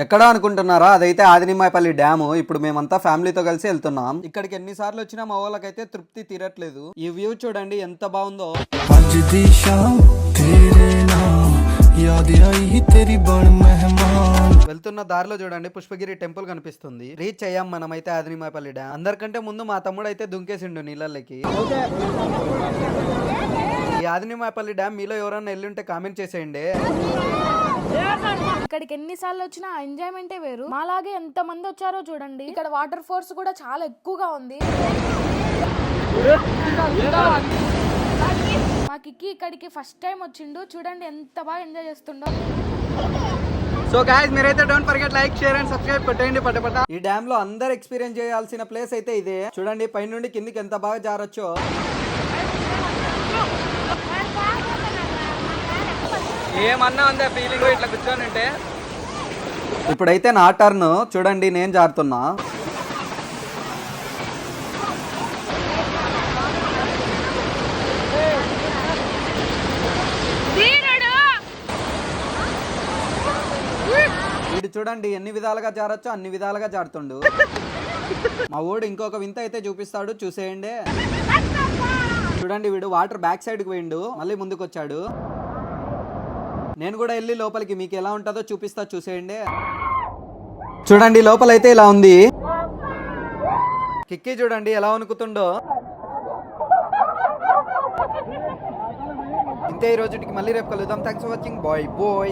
ఎక్కడ అనుకుంటున్నారా, అదైతే ఆదినిమాయపల్లి డ్యాము. ఇప్పుడు మేమంతా ఫ్యామిలీతో కలిసి వెళ్తున్నాం. ఇక్కడికి ఎన్నిసార్లు వచ్చినా మా వాళ్ళకైతే తృప్తి తీరట్లేదు. ఈ వ్యూ చూడండి ఎంత బాగుందో. వెళ్తున్న దారిలో చూడండి పుష్పగిరి టెంపుల్ కనిపిస్తుంది. రీచ్ అయ్యాం మనమైతే ఆదినిమాయపల్లి డ్యామ్. అందరికంటే ముందు మా తమ్ముడు అయితే దుంకేసిండు నీళ్ళకి. ఈ ఆదినిమాయపల్లి డ్యామ్ మీలో ఎవరన్నా వెళ్ళుంటే కామెంట్ చేసేయండి. ఇక్కడికి ఎన్నిసార్లు వచ్చినా ఎంజాయ్మెంటే వేరు. మాలాగే ఎంత మంది వచ్చారో చూడండి. ఇక్కడ వాటర్ ఫోర్స్ కూడా చాలా ఎక్కువగా ఉంది. మా కిక్కి ఇక్కడికి ఫస్ట్ టైం వచ్చిండు. చూడండి ఎంత బాగా ఎంజాయ్ చేస్తుండో. సో గైస్, మీరైతే don't forget like, share and subscribe కొట్టండి పటపట. ఈ డ్యామ్ లో అందరు ఎక్స్పీరియన్స్ చేయాల్సిన ప్లేస్ అయితే ఇదే. చూడండి పైనుండి కిందికి ఎంత బాగా జారొచ్చో. ఏమన్నా ఉందా ఫీలింగ్ ఇట్లా కూర్చొని ఉంటే. ఇప్పుడైతే నా టర్న్. చూడండి నేను జారుతున్నా. వీడు చూడండి ఎన్ని విధాలుగా జారొచ్చో అన్ని విధాలుగా జారుతుండు. మా ఊడు ఇంకొక వింత అయితే చూపిస్తాడు, చూసేయండి. చూడండి వీడు వాటర్ బ్యాక్ సైడ్ కి పోయిండు, మళ్ళీ ముందుకు వచ్చాడు. నేను కూడా వెళ్ళి లోపలికి మీకు ఎలా ఉంటుందో చూపిస్తా, చూసేయండి. చూడండి లోపలైతే ఇలా ఉంది. కిక్కి చూడండి ఎలా వణుకుతుండో. ఇంతే ఈ రోజుకి, మళ్ళీ రేపు కలుద్దాం. Thanks for watching. Bye bye.